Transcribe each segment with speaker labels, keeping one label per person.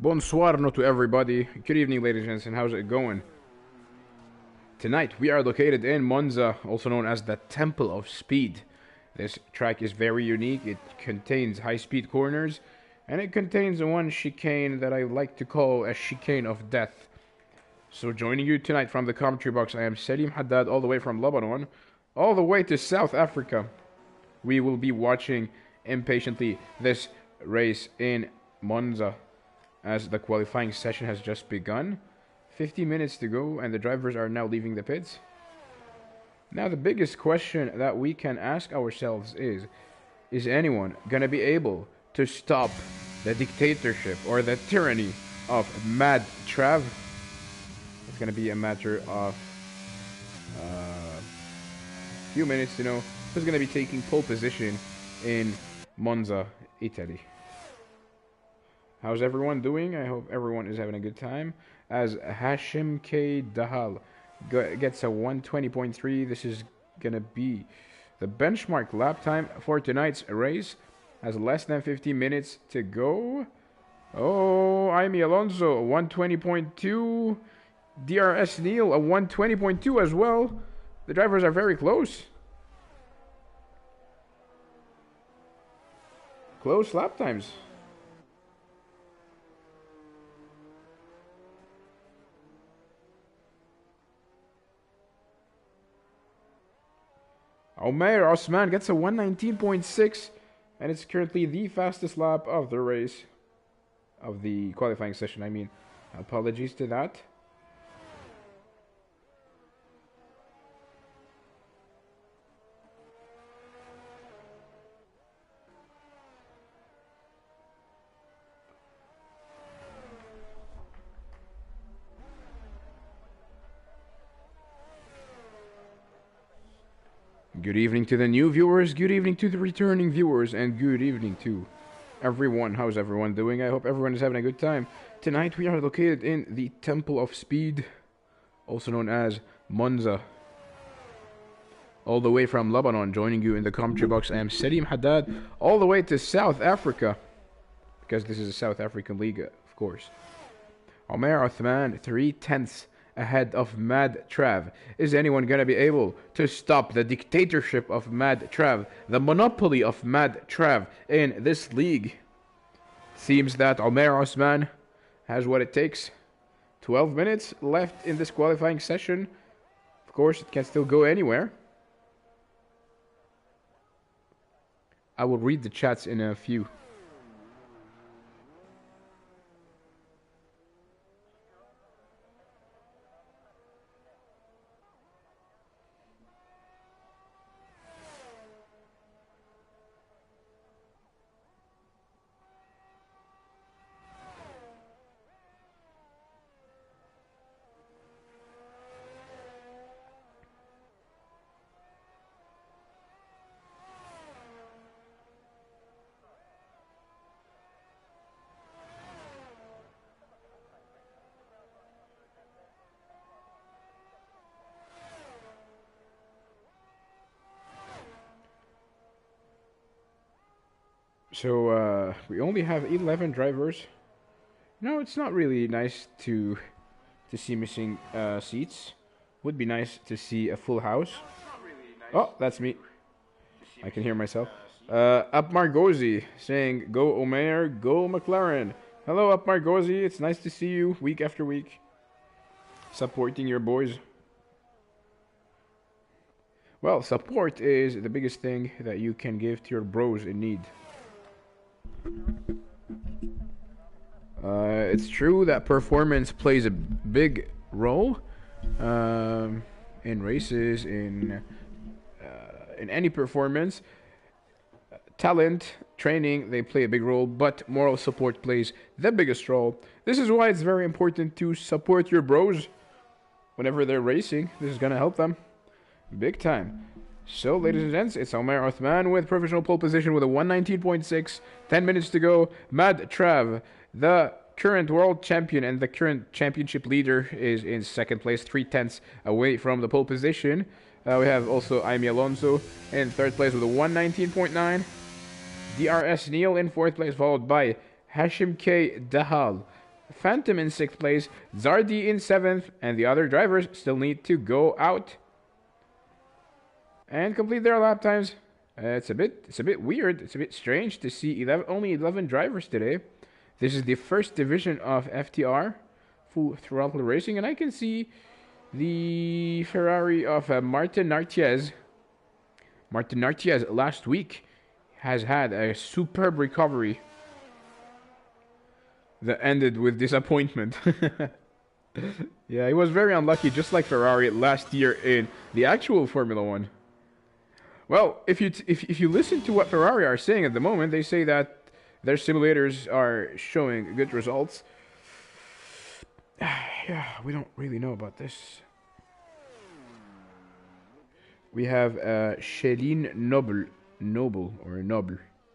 Speaker 1: Bonsoir to everybody. Good evening, ladies and gentlemen. How's it going? Tonight, we are located in Monza, also known as the Temple of Speed. This track is very unique. It contains high-speed corners, and it contains one chicane that I like to call a chicane of death. So joining you tonight from the commentary box, I am Salim Haddad, all the way from Lebanon, all the way to South Africa. We will be watching impatiently this race in Monza, as the qualifying session has just begun. 50 minutes to go, and the drivers are now leaving the pits. Now, the biggest question that we can ask ourselves is anyone going to be able to stop the dictatorship or the tyranny of Mad Trav? It's going to be a matter of a few minutes to know who's going to be taking pole position in Monza, Italy. How's everyone doing? I hope everyone is having a good time. As Hashim K. Dahal gets a 120.3, this is going to be the benchmark lap time for tonight's race. Has less than 50 minutes to go. Oh, Jaime Alonso, a 120.2. DRS Neil, a 120.2 as well. The drivers are very close. Close lap times. Omer Osman gets a 119.6, and it's currently the fastest lap of the race, of the qualifying session, I mean. Apologies to that. Good evening to the new viewers, good evening to the returning viewers, and good evening to everyone. How's everyone doing? I hope everyone is having a good time. Tonight we are located in the Temple of Speed, also known as Monza. All the way from Lebanon, joining you in the commentary box, I am Salim Haddad, all the way to South Africa, because this is a South African league, of course. Omer Othman, 3/10 ahead of Mad Trav. Is anyone going to be able to stop the dictatorship of Mad Trav, the monopoly of Mad Trav in this league? Seems that Omer Osman has what it takes. 12 minutes left in this qualifying session. Of course, it can still go anywhere. I will read the chats in a few. So, we only have 11 drivers. No, it's not really nice to see missing seats. Would be nice to see a full house. Oh, that's me. I can hear myself. Up Margosi saying, "Go Omer, go McLaren." Hello, Up Margosi. It's nice to see you week after week, supporting your boys. Well, support is the biggest thing that you can give to your bros in need. It's true that performance plays a big role in races, in any performance. Talent, training, they play a big role, but moral support plays the biggest role. This is why it's very important to support your bros whenever they're racing. This is gonna help them big time. So, ladies and gents, it's Omer Othman with provisional pole position with a 119.6. 10 minutes to go. Mad Trav, the current world champion and the current championship leader, is in second place, 3/10 away from the pole position. We have also Jaime Alonso in third place with a 119.9. DRS Neil in fourth place, followed by Hashim K. Dahal Phantom in 6th place, Zardi in 7th, and the other drivers still need to go out and complete their lap times. It's a bit weird. It's a bit strange to see only 11 drivers today. This is the first division of FTR, full throttle racing, and I can see the Ferrari of Martin Nartiez. Martin Nartiez last week has had a superb recovery that ended with disappointment. Yeah, he was very unlucky, just like Ferrari last year in the actual Formula 1. Well, if you listen to what Ferrari are saying at the moment, they say that their simulators are showing good results. Yeah, we don't really know about this. We have Céline Noble.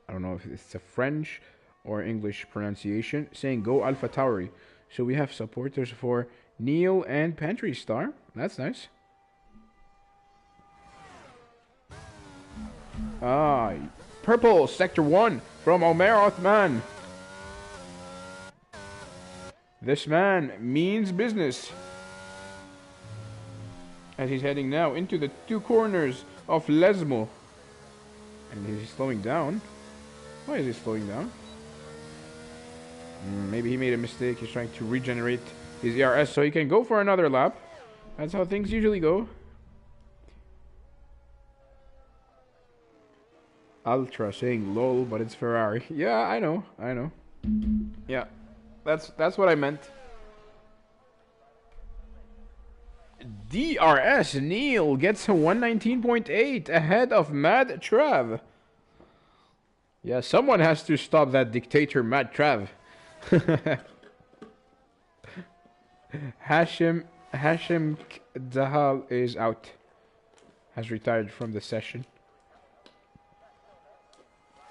Speaker 1: I don't know if it's a French or English pronunciation, saying go Alpha Tauri. So we have supporters for Neil and Pantry Star. That's nice. Purple Sector 1 from Omer Othman. This man means business, as he's heading now into the 2 corners of Lesmo. And he's slowing down. Why is he slowing down? Maybe he made a mistake. He's trying to regenerate his ERS so he can go for another lap. That's how things usually go. Ultra saying lol, but it's Ferrari. Yeah, I know. Yeah, that's what I meant. DRS Neil gets a 119.8 ahead of Mad Trav. Yeah, someone has to stop that dictator Mad Trav. Hashim Dahal is out. Has retired from the session.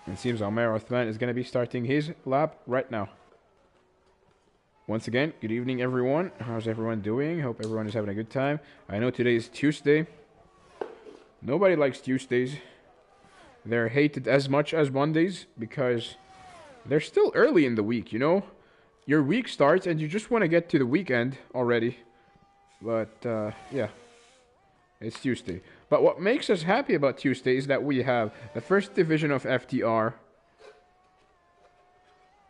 Speaker 1: It seems Omer Othman is going to be starting his lap right now. Once again, good evening everyone. How's everyone doing? Hope everyone is having a good time. I know today is Tuesday. Nobody likes Tuesdays. They're hated as much as Mondays because they're still early in the week, you know? Your week starts and you just want to get to the weekend already. But, yeah. It's Tuesday. But what makes us happy about Tuesday is that we have the first division of FTR.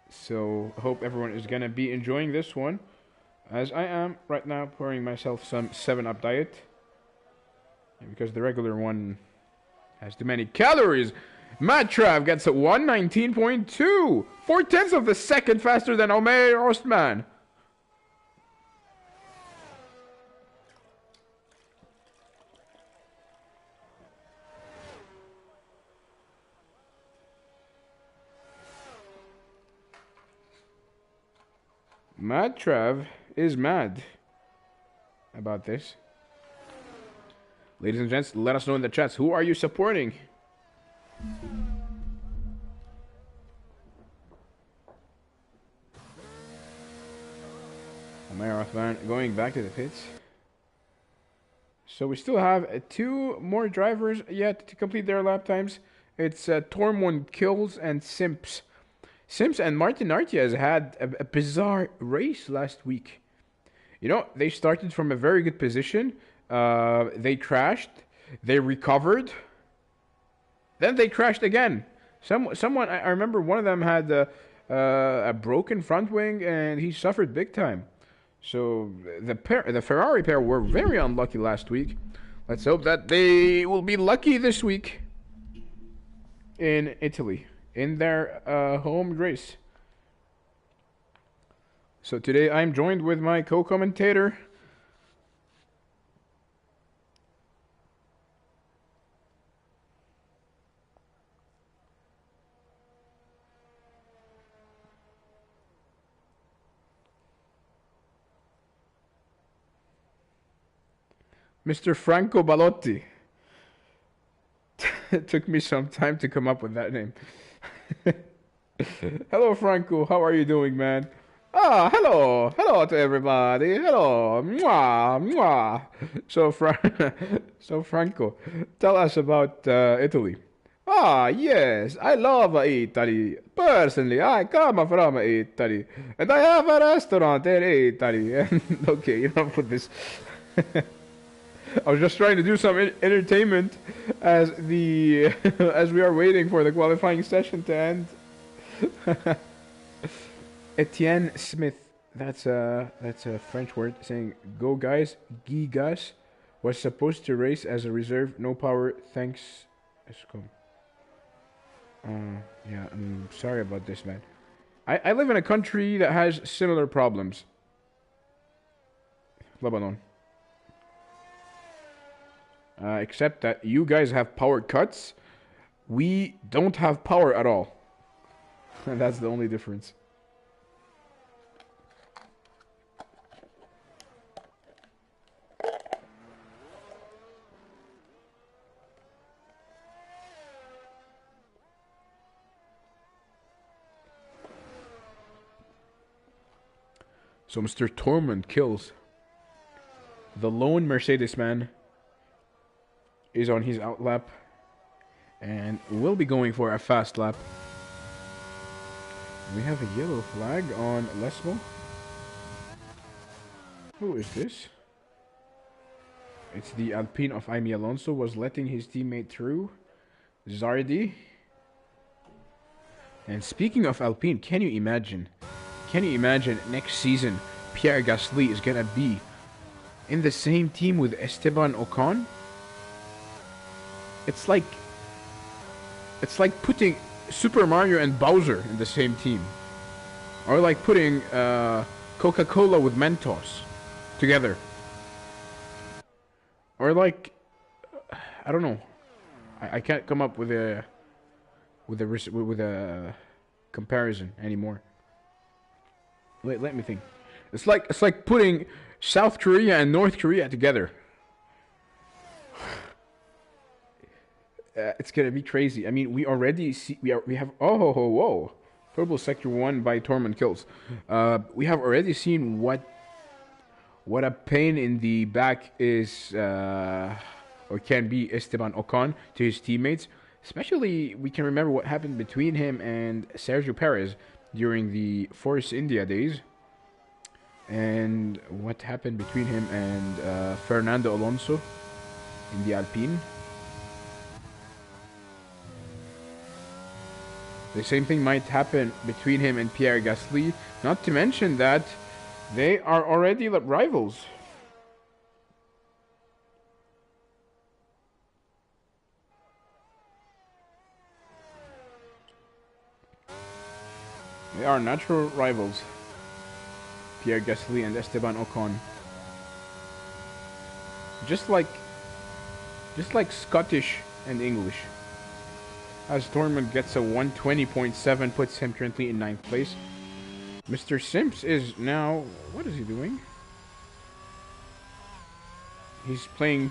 Speaker 1: So, hope everyone is going to be enjoying this one. As I am right now pouring myself some 7-Up diet. Because the regular one has too many calories. Matrav gets a 119.2. 4/10 of the second faster than Omer Ostman. Mad Trav is mad about this. Ladies and gents, let us know in the chats. Who are you supporting? Omer Othman going back to the pits. So we still have 2 more drivers yet to complete their lap times. It's Tormund Kills and Simps. Simps and Martin Nartiez had a bizarre race last week. You know, they started from a very good position. They crashed. They recovered. Then they crashed again. Someone, I remember one of them had a broken front wing and he suffered big time. So the Ferrari pair were very unlucky last week. Let's hope that they will be lucky this week in Italy, in their home race. So today I'm joined with my co-commentator, Mr. Franco Balotti. It took me some time to come up with that name. Hello, Franco. How are you doing, man? Ah, hello. Hello to everybody. Hello. Mwah, mwah. So, Franco, tell us about Italy. Ah, yes, I love Italy. Personally, I come from Italy, and I have a restaurant in Italy. And okay, enough with this. I was just trying to do some entertainment as the as we are waiting for the qualifying session to end. Etienne Smith. That's a French word saying "Go guys, Gigas." Was supposed to race as a reserve, no power. Thanks, Escom. Yeah, I'm sorry about this, man. I live in a country that has similar problems. Lebanon. Except that you guys have power cuts. We don't have power at all. And that's the only difference. So Mr. Tormund kills. The lone Mercedes man is on his out lap and will be going for a fast lap. We have a yellow flag on Lesmo. Who is this? It's the Alpine of Jaime Alonso was letting his teammate through. Zardi. And speaking of Alpine, can you imagine? Can you imagine next season Pierre Gasly is gonna be in the same team with Esteban Ocon? It's like putting Super Mario and Bowser in the same team. Or like putting Coca-Cola with Mentos together. Or like I don't know. I can't come up with a comparison anymore. Wait, let me think. It's like putting South Korea and North Korea together. It's gonna be crazy. I mean, we already see we have whoa, Purple Sector 1 by Tormund kills. We have already seen what a pain in the back is or can be Esteban Ocon to his teammates. Especially, we can remember what happened between him and Sergio Perez during the Force India days. And what happened between him and Fernando Alonso in the Alpine. The same thing might happen between him and Pierre Gasly. Not to mention that they are already rivals. They are natural rivals. Pierre Gasly and Esteban Ocon. Just like Scottish and English. As Tormund gets a 120.7, puts him currently in 9th place. Mr. Simps is now... What is he doing? He's playing...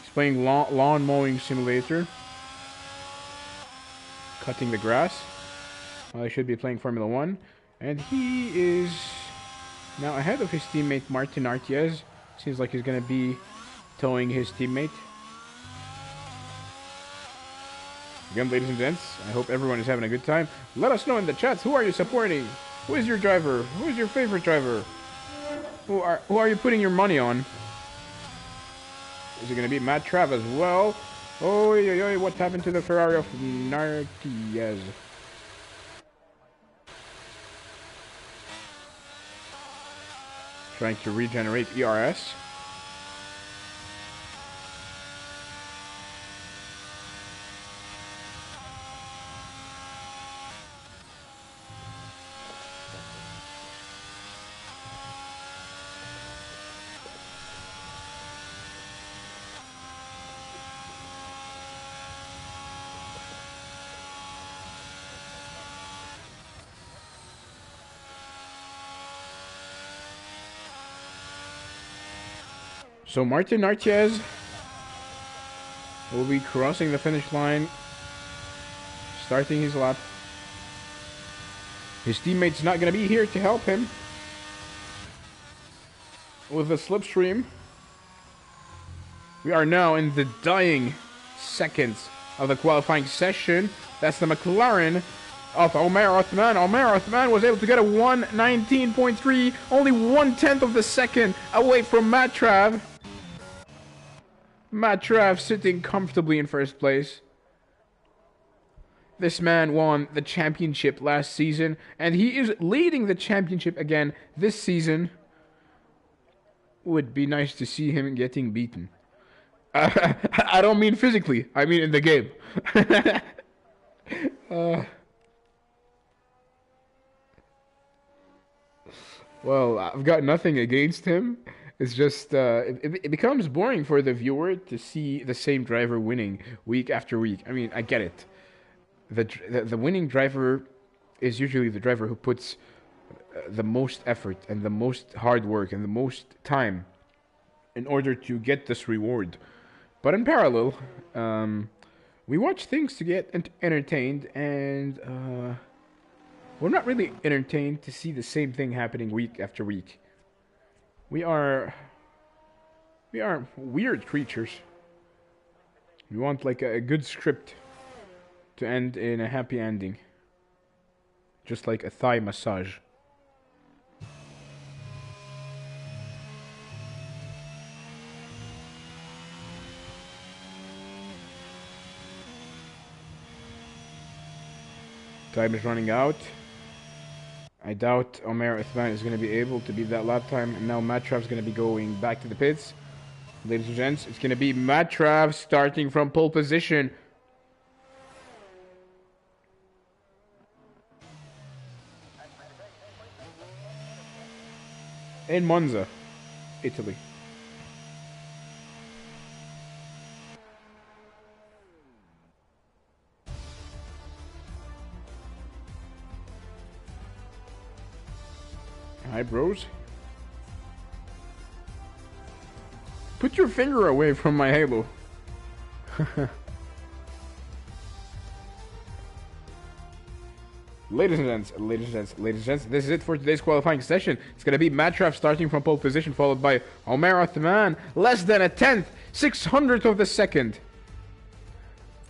Speaker 1: He's playing lawn mowing simulator. Cutting the grass. Well, he should be playing Formula 1. And he is now ahead of his teammate Martin Artiez. Seems like he's going to be towing his teammate. Again, ladies and gents, I hope everyone is having a good time. Let us know in the chats, who are you supporting? Who is your driver? Who is your favorite driver? Who are you putting your money on? Is it going to be Matt Trav as well? Oh, what happened to the Ferrari of Nartiez? Trying to regenerate ERS. So Martin Artiez will be crossing the finish line, starting his lap. His teammate's not going to be here to help him with the slipstream. We are now in the dying seconds of the qualifying session. That's the McLaren of Omer Othman. Omer Othman was able to get a 1:19.3, only 1/10 of the second away from Matt Trav. Matt Trav sitting comfortably in first place. This man won the championship last season, and he is leading the championship again this season. Would be nice to see him getting beaten. I don't mean physically, I mean in the game. Well, I've got nothing against him. It's just it becomes boring for the viewer to see the same driver winning week after week. I mean, I get it. The winning driver is usually the driver who puts the most effort and the most hard work and the most time in order to get this reward. But in parallel, we watch things to get entertained, and we're not really entertained to see the same thing happening week after week. We are weird creatures. We want like a good script to end in a happy ending. Just like a thigh massage. Time is running out. I doubt Omer Othman is going to be able to beat that lap time. And now Matt Trav's going to be going back to the pits. Ladies and gents, it's going to be Matt Trav starting from pole position. In Monza, Italy. Hi, bros. Put your finger away from my halo. Ladies and gents, this is it for today's qualifying session. It's going to be Matt Trav starting from pole position, followed by Omer Othman, less than a 10th, 600th of the second.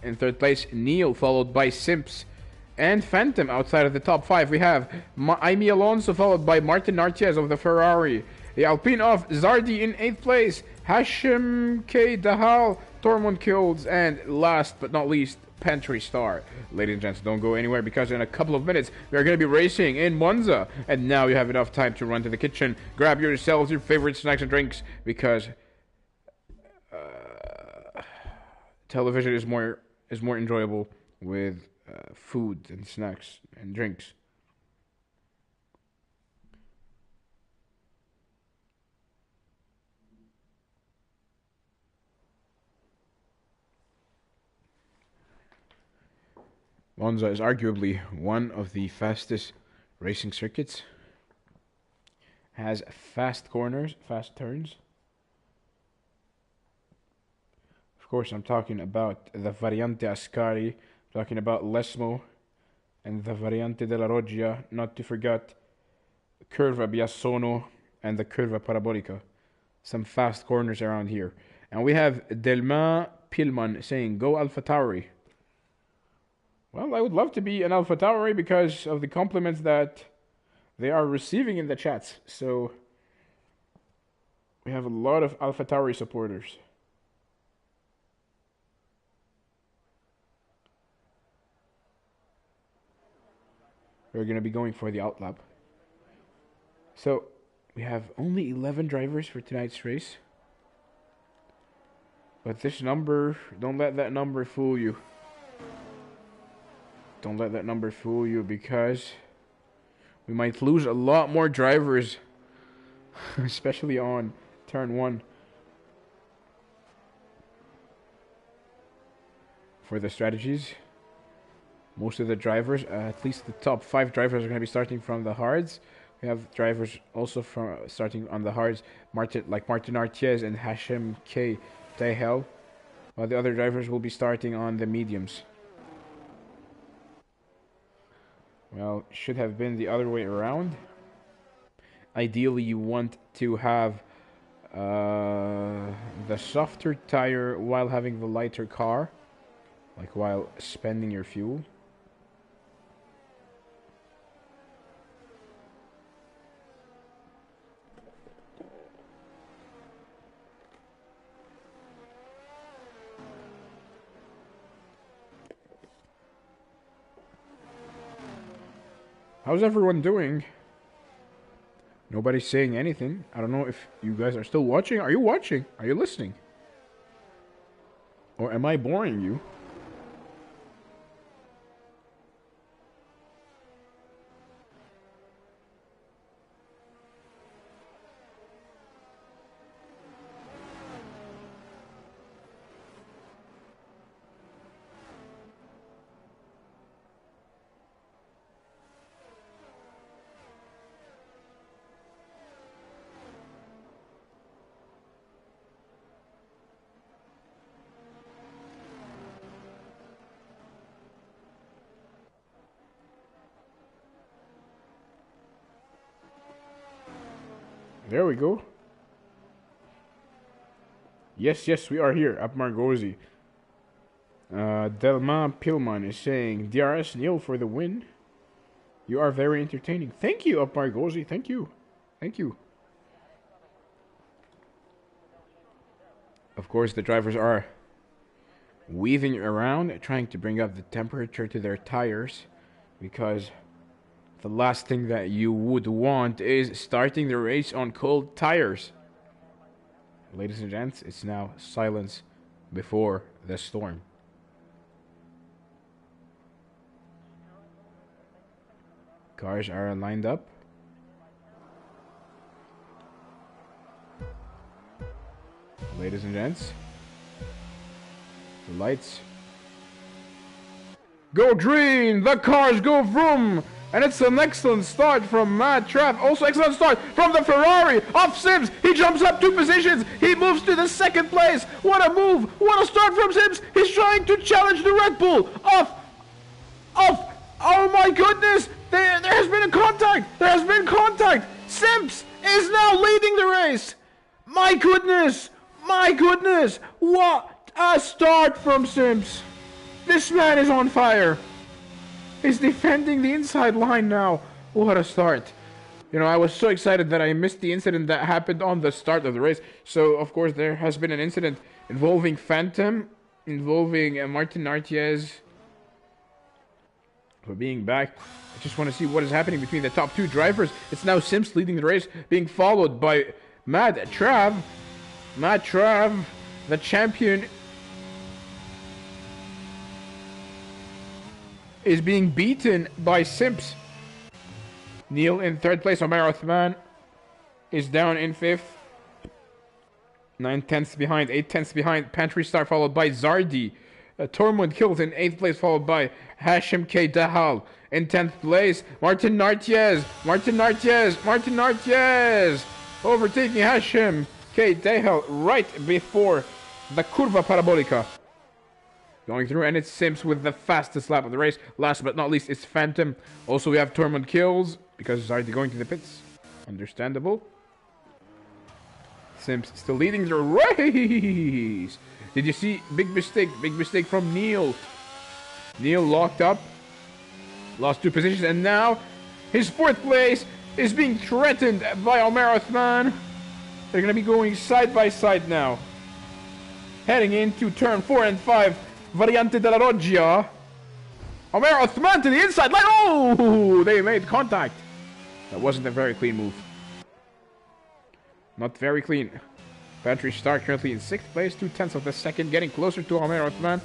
Speaker 1: In third place, Neil, followed by Simps and Phantom. Outside of the top 5, we have Aimee Alonso, followed by Martin Artiez of the Ferrari. The Alpine of Zardi in 8th place, Hashim K. Dahal, Tormund Kilds, and last but not least, Pantry Star. Ladies and gents, don't go anywhere, because in a couple of minutes we are going to be racing in Monza. And now you have enough time to run to the kitchen, grab yourselves your favorite snacks and drinks, because television is more enjoyable with food and snacks and drinks. Monza is arguably one of the fastest racing circuits. Has fast corners, fast turns. Of course, I'm talking about the Variante Ascari, talking about Lesmo, and the Variante della Roggia, not to forget Curva Biassono and the Curva Parabolica. Some fast corners around here. And we have Delma Pilman saying, "Go AlphaTauri." Well, I would love to be an AlphaTauri because of the compliments that they are receiving in the chats. So we have a lot of AlphaTauri supporters. We're going to be going for the outlap. So we have only 11 drivers for tonight's race. But this number, don't let that number fool you. Don't let that number fool you, because we might lose a lot more drivers, especially on turn 1. For the strategies, most of the drivers, at least the top 5 drivers, are going to be starting from the hards. We have drivers also from starting on the hards, Martin Artiez and Hashim K. Dahal, while the other drivers will be starting on the mediums. Well, should have been the other way around. Ideally, you want to have The softer tire while having the lighter car, like while spending your fuel. How's everyone doing? Nobody's saying anything. I don't know if you guys are still watching. Are you watching? Are you listening? Or am I boring you? There we go. Yes, we are here. Up Margosi. Delma Pilman is saying, DRS Neil for the win. You are very entertaining. Thank you, Up Margosi. Thank you. Thank you. Of course, the drivers are weaving around, trying to bring up the temperature to their tires, because the last thing that you would want is starting the race on cold tires. Ladies and gents, it's now silence before the storm. Cars are lined up. Ladies and gents, the lights. Go green! The cars go vroom! And it's an excellent start from Matt Trapp. Also excellent start from the Ferrari of Sims. He jumps up 2 positions. He moves to the 2nd place. What a move. What a start from Sims. He's trying to challenge the Red Bull. Off. Oh my goodness. There has been a contact. There has been contact. Sims is now leading the race. My goodness. My goodness. What a start from Sims. This man is on fire. He's defending the inside line now. What a start. You know, I was so excited that I missed the incident that happened on the start of the race. So, of course, there has been an incident involving Phantom, involving Martin Artiez for being back. I just want to see what is happening between the top 2 drivers. It's now Sims leading the race, being followed by Matt Trav. Matt Trav, the champion, is being beaten by Sims. Neil in 3rd place. Omer Othman is down in 5th. 9 tenths behind, 8 tenths behind. Pantry Star followed by Zardi. Tormund Kills in 8th place, followed by Hashim K. Dahal in 10th place. Martin Nartiez overtaking Hashim K. Dahal right before the Curva Parabolica. Going through, and it's Sims with the fastest lap of the race. Last but not least, it's Phantom. Also, we have Tormund Kills, because he's already going to the pits. Understandable. Sims still leading the race. Did you see? Big mistake from Neil. Neil locked up. Lost 2 positions, and now his 4th place is being threatened by Omer Othman. They're going to be going side by side now. Heading into turn 4 and 5. Variante della Roggia. Omer Othman to the inside line. Oh, they made contact. That wasn't a very clean move. Not very clean. Pantry Star currently in 6th place, 2 tenths of the second, getting closer to Omer Othman.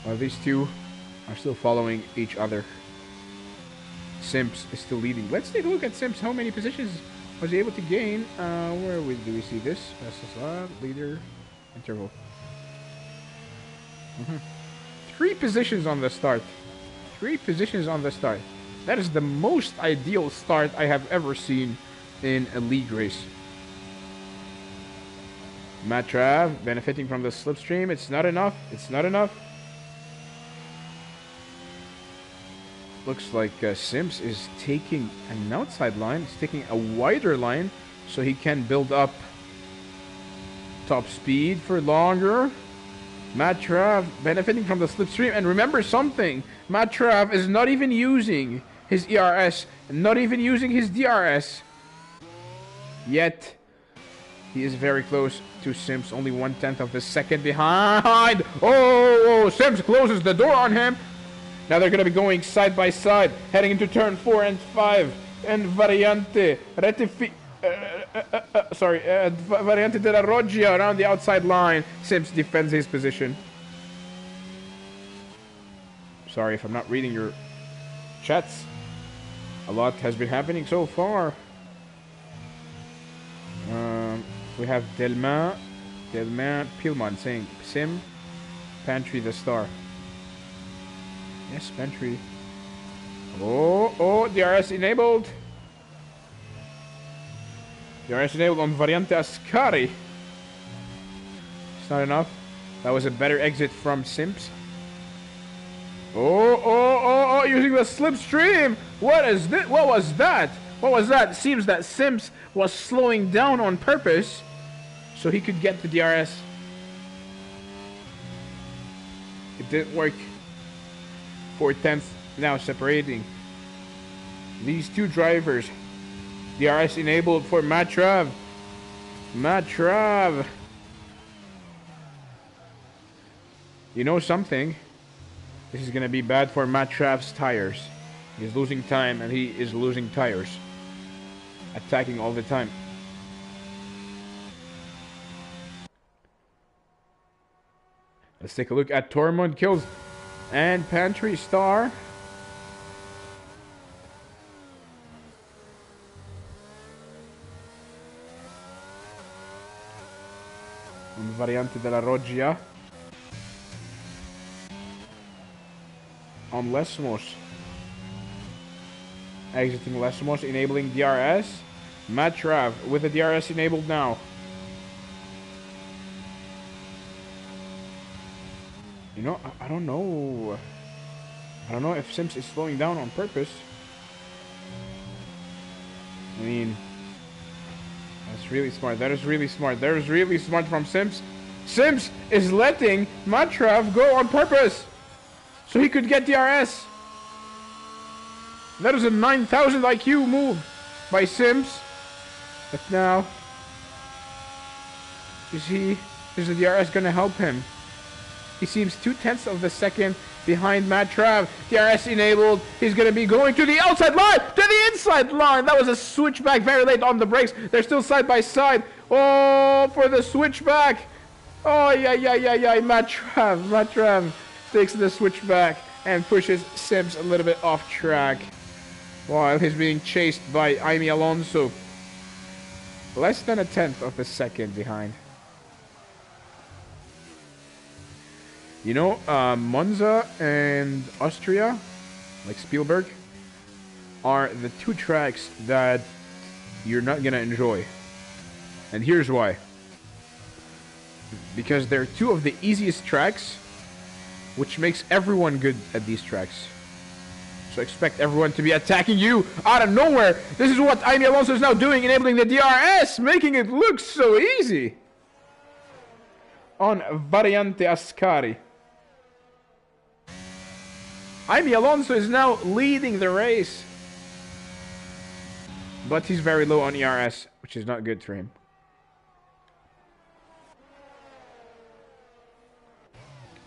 Speaker 1: While these two are still following each other. Sims is still leading. Let's take a look at Sims. How many positions was he able to gain? Where do we see this? Leader, interval. 3 positions on the start. 3 positions on the start. That is the most ideal start I have ever seen in a league race. Matt Trav benefiting from the slipstream. It's not enough. It's not enough. Looks like Sims is taking an outside line. He's taking a wider line so he can build up top speed for longer. Matt Trav benefiting from the slipstream. And remember something, Matt Trav is not even using his ERS, not even using his DRS. Yet, he is very close to Sims, only 1/10 of a second behind. Oh, Sims closes the door on him. Now they're going to be going side by side, heading into turn 4 and 5. And Variante Variante della Roggia around the outside line. Sims defends his position. Sorry if I'm not reading your chats. A lot has been happening so far. We have Delma Pilman saying Sim, Pantry the star. Yes, Pantry. Oh, DRS enabled. DRS enabled on Variante Ascari. It's not enough. That was a better exit from Sims. Oh, using the slipstream. What is this? What was that? What was that? It seems that Sims was slowing down on purpose so he could get the DRS. It didn't work. 4/10 now separating these two drivers. DRS enabled for Matt Trav. Matt Trav. You know something? This is going to be bad for Matt Trav's tires. He's losing time and he is losing tires. Attacking all the time. Let's take a look at Tormund kills and Pantry Star. Un Variante della Roggia. On Lesmos. Exiting Lesmos, enabling DRS. Matt Trav with the DRS enabled now. You know, I don't know. I don't know if Sims is slowing down on purpose. I mean, that's really smart. That is really smart. That is really smart from Sims. Sims is letting Matt Trav go on purpose so he could get DRS. That is a 9,000 IQ move by Sims. But now, is the DRS gonna help him? He seems 2/10 of a second behind Matt Trav. DRS enabled. He's gonna be going to the outside line, to the inside line. That was a switchback very late on the brakes. They're still side by side. Oh, for the switchback. Oh, yeah. Matt Trav takes the switchback and pushes Sims a little bit off track while he's being chased by Jaime Alonso. Less than 1/10 of a second behind. You know, Monza and Austria, like Spielberg, are the two tracks that you're not gonna enjoy. And here's why. Because they're two of the easiest tracks, which makes everyone good at these tracks. So expect everyone to be attacking you out of nowhere. This is what Jaime Alonso is now doing, enabling the DRS, making it look so easy. On Variante Ascari. Jaime Alonso is now leading the race. But he's very low on ERS, which is not good for him.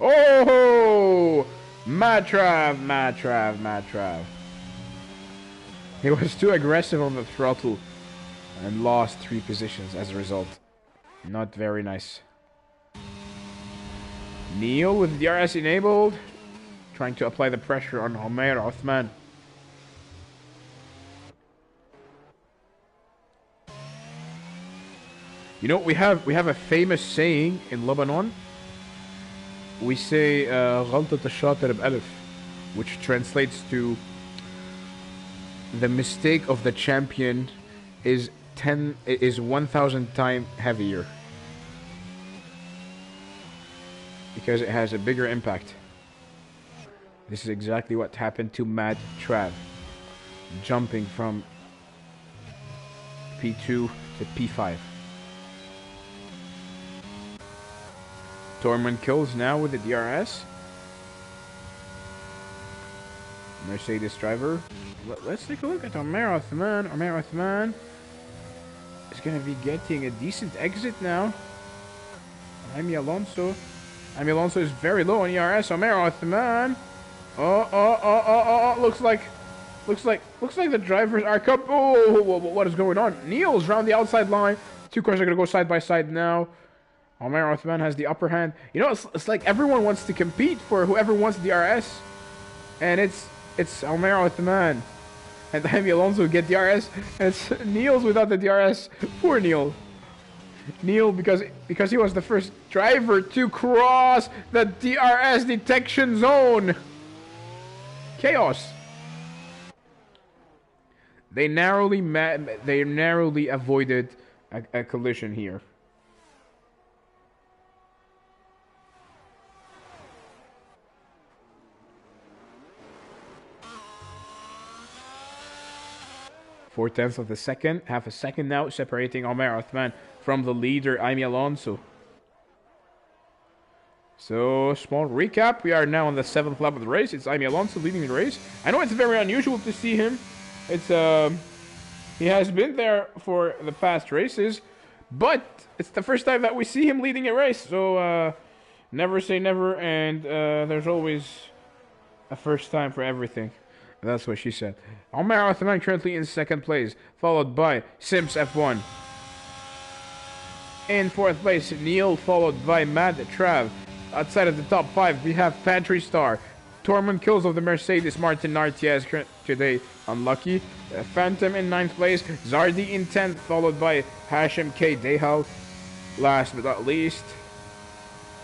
Speaker 1: Oh! Matt Trav. He was too aggressive on the throttle and lost 3 positions as a result. Not very nice. Neil with DRS enabled, trying to apply the pressure on Homer Othman. You know, we have a famous saying in Lebanon. We say غلطة الشاطر بألف, which translates to the mistake of the champion is 1,000 times heavier because it has a bigger impact. This is exactly what happened to Matt Trav, jumping from P2 to P5. Torment kills now with the DRS. Mercedes driver. Let's take a look at Omer Othman. Omer Othman is going to be getting a decent exit now. Jaime Alonso. Jaime Alonso is very low on ERS. Omer Othman. Oh. Looks like the drivers are what is going on? Neil's around the outside line. Two cars are going to go side by side now. Omer Othman has the upper hand. You know, it's like everyone wants to compete for whoever wants the DRS. And it's Omer Othman. And Jaime Alonso get DRS. And it's Neil's without the DRS. Poor Neil. Neil, because he was the first driver to cross the DRS detection zone. Chaos. They narrowly avoided a collision here. Four-tenths of the second, half a second now, separating Omer Othman from the leader, Jaime Alonso. So, small recap. We are now on the 7th lap of the race. It's Jaime Alonso leading the race. I know it's very unusual to see him. It's he has been there for the past races, but it's the first time that we see him leading a race. So, never say never, and there's always a first time for everything. That's what she said. Omer Othman currently in second place, followed by Sims F1. In fourth place, Neil, followed by Mad Trav. Outside of the top 5, we have Pantry Star. Torment kills of the Mercedes, Martin Nartiez today unlucky. Phantom in 9th place, Zardi in 10th, followed by Hashem K. Dehal. Last but not least,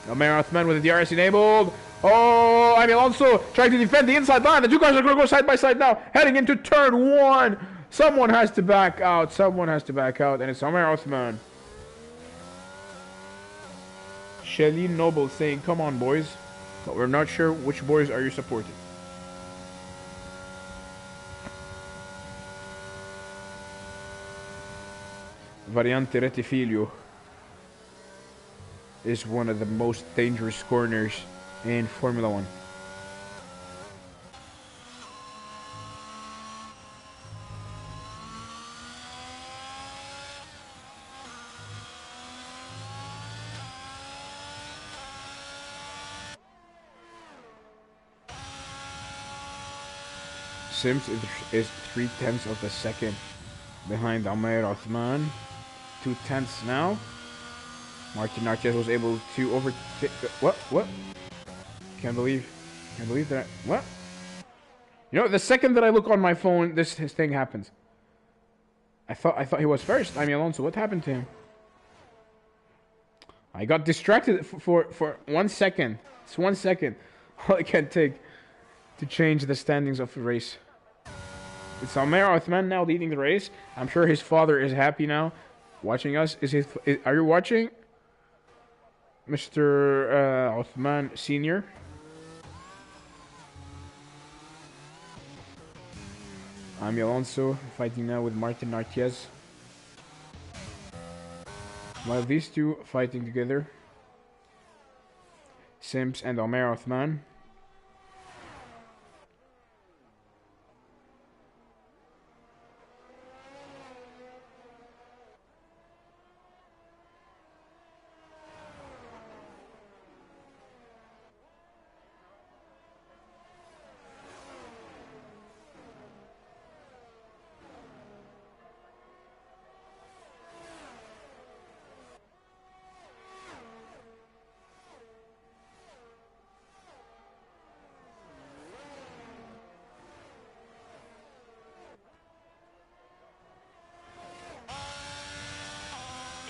Speaker 1: Omer Othman with the DRS enabled. Oh, Jaime Alonso trying to defend the inside line. The two cars are going to go side by side now, heading into turn 1. Someone has to back out. And it's Omer Othman. Shelly Noble saying, "Come on, boys." But we're not sure which boys are you supporting. Variante Rettifilio is one of the most dangerous corners in Formula 1. Sims is 3/10 of the second behind Omer Othman. 2/10 now. Martin Nartiez was able to overtake. What? Can't believe that. What? You know, the second that I look on my phone, this thing happens. I thought he was first. Jaime Alonso. What happened to him? I got distracted for 1 second. It's 1 second. All it can take to change the standings of the race. It's Omer Othman now leading the race. I'm sure his father is happy now, watching us. Are you watching, Mr. Othman Senior? Jaime Alonso fighting now with Martin Nartiez. While these two fighting together, Sims and Omer Othman.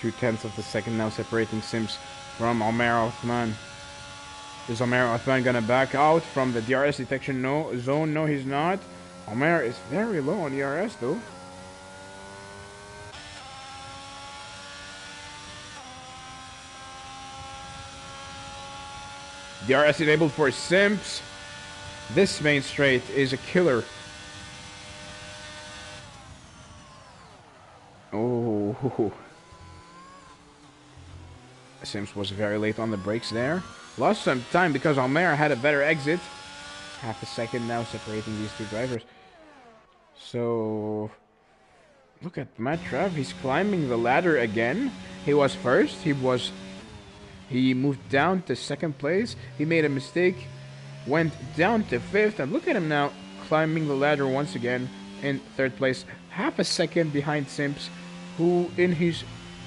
Speaker 1: Two-tenths of the second now separating Sims from Omer Othman. Is Omer Othman gonna back out from the DRS detection zone? No, he's not. Omer is very low on DRS though. DRS enabled for Sims. This main straight is a killer. Oh. Sims was very late on the brakes there. Lost some time because Almer had a better exit. Half a second now separating these two drivers. So, look at Matt Trav. He's climbing the ladder again. He was first. He moved down to second place. He made a mistake. Went down to fifth. And look at him now climbing the ladder once again in third place. Half a second behind Simps, who in his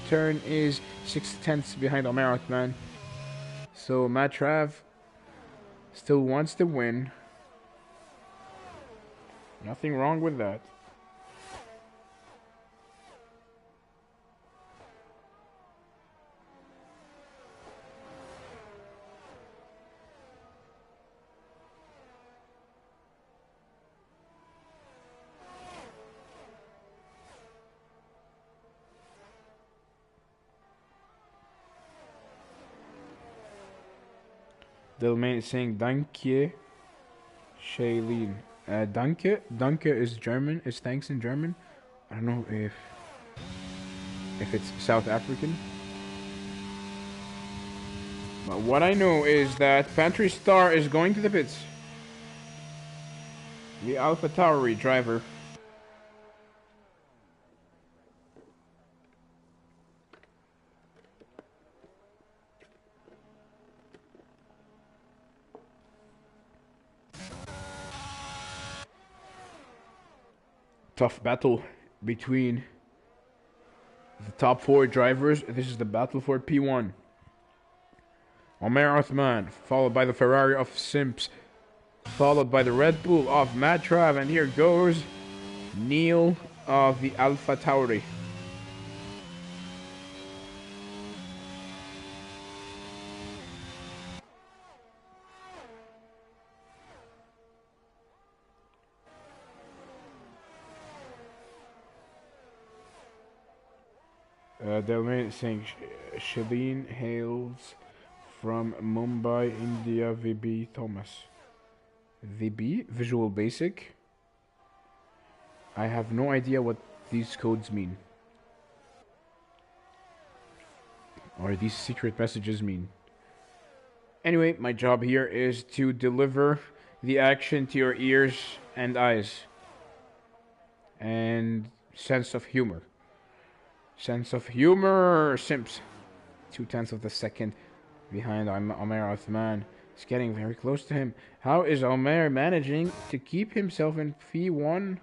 Speaker 1: turn is 6/10 behind Omer Othman. So Matt Trav still wants to win. Nothing wrong with that. Delmain is saying Danke, Shailene. Danke is German, is thanks in German. I don't know if it's South African. But what I know is that Pantry Star is going to the pits. The Alpha Tauri driver. Tough battle between the top 4 drivers. This is the battle for P1. Omer Othman, followed by the Ferrari of Simps, followed by the Red Bull of Matt Trav, and here goes Neil of the Alpha Tauri. Delmain saying Shailene hails from Mumbai, India. VB Thomas. VB Visual Basic. I have no idea what these codes mean, or these secret messages mean. Anyway, my job here is to deliver the action to your ears and eyes, and sense of humor. Sense of humor, Simps. 0.2 of a second behind Omer Othman. It's getting very close to him. How is Omer managing to keep himself in P1?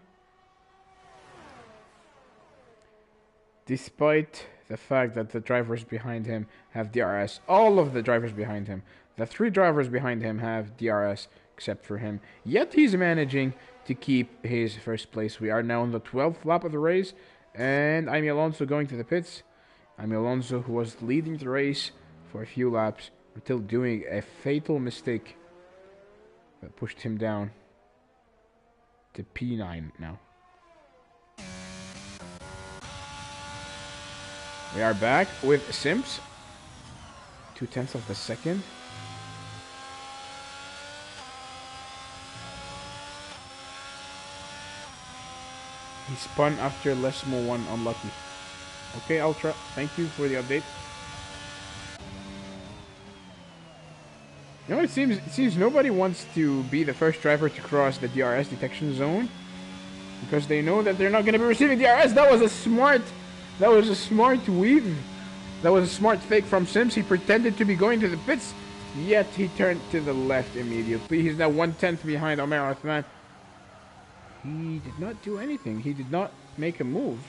Speaker 1: Despite the fact that the drivers behind him have DRS. All of the drivers behind him. The 3 drivers behind him have DRS except for him. Yet he's managing to keep his first place. We are now on the 12th lap of the race. And Jaime Alonso going to the pits. Jaime Alonso, who was leading the race for a few laps until doing a fatal mistake that pushed him down to P9 now. We are back with Simps. 0.2 of a second. He spun after Lesmo 1, unlucky. Okay, Ultra, thank you for the update. You know, it seems nobody wants to be the first driver to cross the DRS detection zone, because they know that they're not going to be receiving DRS. That was a smart weave. That was a smart fake from Sims. He pretended to be going to the pits, yet he turned to the left immediately. He's now 1/10 behind Omer Othman. He did not do anything. He did not make a move.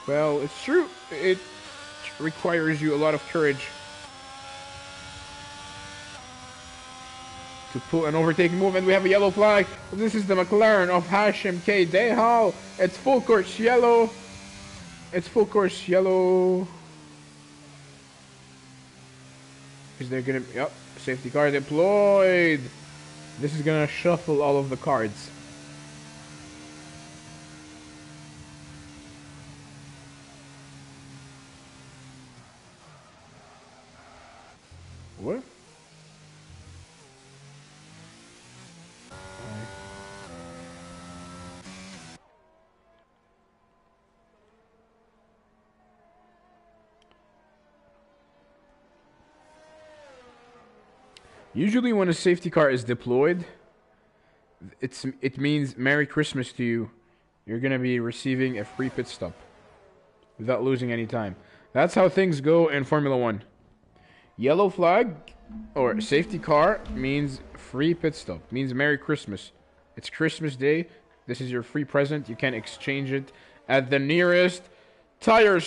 Speaker 1: Well, it's true. It requires you a lot of courage to pull an overtaking move, and we have a yellow flag. This is the McLaren of Hashim K. Dehal. It's full course yellow. It's full course yellow. Is there gonna be... Yep, safety car deployed. This is gonna shuffle all of the cards. What? Usually when a safety car is deployed, it means Merry Christmas to you. You're going to be receiving a free pit stop without losing any time. That's how things go in Formula 1. Yellow flag or safety car means free pit stop, means Merry Christmas. It's Christmas Day. This is your free present. You can exchange it at the nearest tire